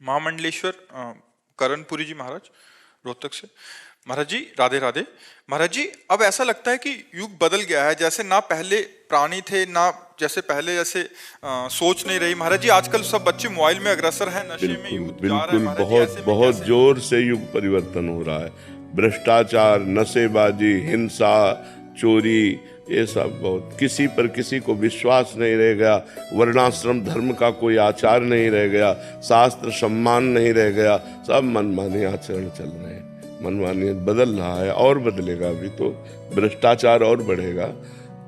महामंडलेश्वर करणपुरी जी महाराज, रोहतक से। महाराज जी राधे राधे। महाराज जी, अब ऐसा लगता है कि युग बदल गया है, जैसे ना पहले प्राणी थे, ना जैसे पहले जैसे सोच नहीं रही। महाराज जी, आजकल सब बच्चे मोबाइल में अग्रसर हैं, नशे में बिल्कुल युग जा रहा है। बिल्कुल, महाराज जी, बहुत ऐसे में बहुत कैसे? जोर से युग परिवर्तन हो रहा है। भ्रष्टाचार, नशेबाजी, हिंसा, चोरी, ये सब बहुत, किसी पर किसी को विश्वास नहीं रह गया। वर्णाश्रम धर्म का कोई आचार नहीं रह गया, शास्त्र सम्मान नहीं रह गया, सब मनमानी आचरण चल रहे हैं। मनमानी बदल रहा है और बदलेगा, अभी तो भ्रष्टाचार और बढ़ेगा,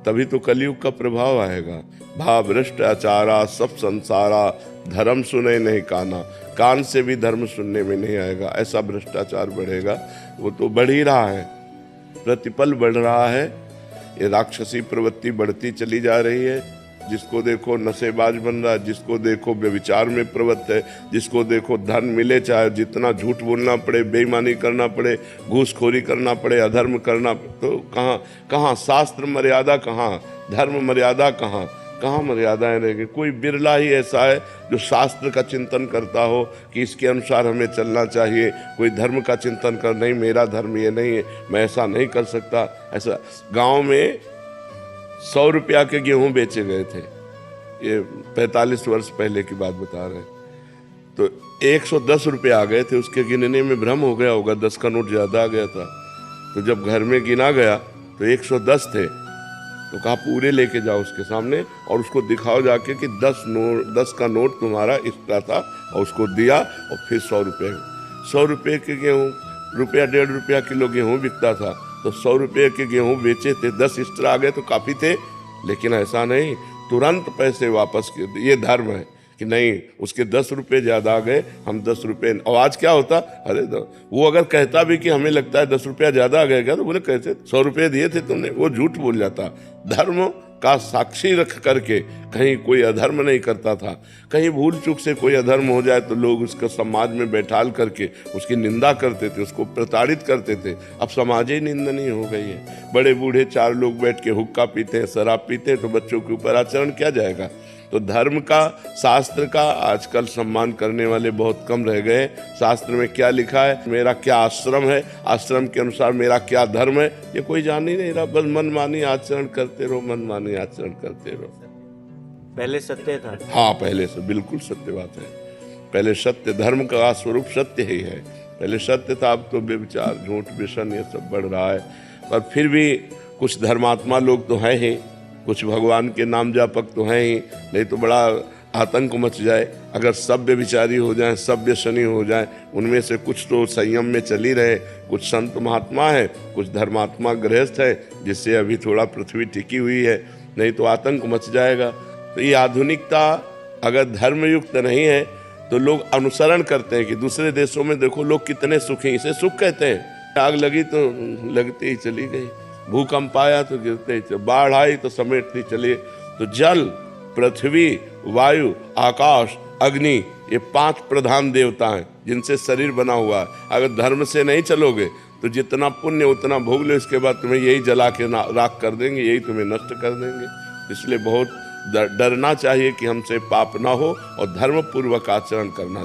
तभी तो कलयुग का प्रभाव आएगा। भा भ्रष्टाचारा सब संसारा, धर्म सुने नहीं काना, कान से भी धर्म सुनने में नहीं आएगा, ऐसा भ्रष्टाचार बढ़ेगा। वो तो बढ़ ही रहा है, प्रतिपल बढ़ रहा है। ये राक्षसी प्रवृत्ति बढ़ती चली जा रही है। जिसको देखो नशेबाज बन रहा है, जिसको देखो व्यभिचार में प्रवृत्त है, जिसको देखो धन मिले चाहे जितना झूठ बोलना पड़े, बेईमानी करना पड़े, घूसखोरी करना पड़े, अधर्म करना, तो कहाँ शास्त्र मर्यादा, कहाँ धर्म मर्यादा, कहाँ मर्यादाएं रह गई। कोई बिरला ही ऐसा है जो शास्त्र का चिंतन करता हो कि इसके अनुसार हमें चलना चाहिए। कोई धर्म का चिंतन कर, नहीं मेरा धर्म ये नहीं है, मैं ऐसा नहीं कर सकता। ऐसा गांव में 100 रुपया के गेहूं बेचे गए थे, ये 45 वर्ष पहले की बात बता रहे हैं। तो 110 रुपये आ गए थे, उसके गिनने में भ्रम हो गया होगा, 10 का नोट ज़्यादा आ गया था। तो जब घर में गिना गया तो 110 थे, तो कहा पूरे लेके जाओ उसके सामने और उसको दिखाओ जाके कि 10 का नोट तुम्हारा एक्स्ट्रा था, और उसको दिया। और फिर 100 रुपये के गेहूँ, रुपया 1.5 रुपया किलो गेहूँ बिकता था, तो 100 रुपये के गेहूँ बेचे थे, 10 एक्स्ट्रा आ गए तो काफ़ी थे। लेकिन ऐसा नहीं, तुरंत पैसे वापस किए। ये धर्म है कि नहीं, उसके 10 रुपये ज़्यादा आ गए, हम 10 रुपये। और आज क्या होता, अरे वो अगर कहता भी कि हमें लगता है 10 रुपया ज़्यादा आ गया क्या, तो बोले कैसे 100 रुपये दिए थे तुमने, वो झूठ बोल जाता। धर्म का साक्षी रख करके कहीं कोई अधर्म नहीं करता था। कहीं भूल चूक से कोई अधर्म हो जाए तो लोग उसको समाज में बैठाल करके उसकी निंदा करते थे, उसको प्रताड़ित करते थे। अब समाज ही निंदनीय हो गई है। बड़े बूढ़े 4 लोग बैठ के हुक्का पीते हैं, शराब पीते हैं, तो बच्चों के ऊपर आचरण क्या जाएगा। तो धर्म का, शास्त्र का आजकल सम्मान करने वाले बहुत कम रह गए। शास्त्र में क्या लिखा है, मेरा क्या आश्रम है, आश्रम के अनुसार मेरा क्या धर्म है, ये कोई जान ही नहीं रहा। बस मनमानी आचरण करते रहो, मनमानी आचरण करते रहो। पहले सत्य था। हाँ, पहले से बिल्कुल सत्य बात है। पहले सत्य, धर्म का स्वरूप सत्य ही है। पहले सत्य था, अब तो व्यभिचार, झूठ, व्यसन ये सब बढ़ रहा है। पर फिर भी कुछ धर्मात्मा लोग तो हैं ही, कुछ भगवान के नाम जापक तो हैं ही, नहीं तो बड़ा आतंक मच जाए। अगर सब व्यभिचारी हो जाएं, सब व्यसनी हो जाएं, उनमें से कुछ तो संयम में चली रहे, कुछ संत महात्मा है, कुछ धर्मात्मा गृहस्थ है, जिससे अभी थोड़ा पृथ्वी टिकी हुई है, नहीं तो आतंक मच जाएगा। तो ये आधुनिकता अगर धर्मयुक्त नहीं है तो लोग अनुसरण करते हैं कि दूसरे देशों में देखो लोग कितने सुखी, इसे सुख कहते हैं। आग लगी तो लगती ही चली गई, भूकंप आया तो गिरते ही, बाढ़ आई तो समेटती चली। तो जल, पृथ्वी, वायु, आकाश, अग्नि, ये 5 प्रधान देवता हैं जिनसे शरीर बना हुआ है। अगर धर्म से नहीं चलोगे तो जितना पुण्य उतना भोग लो, इसके बाद तुम्हें यही जला के राख कर देंगे, यही तुम्हें नष्ट कर देंगे। इसलिए बहुत डरना चाहिए कि हमसे पाप ना हो और धर्म पूर्वक आचरण करना चाहिए।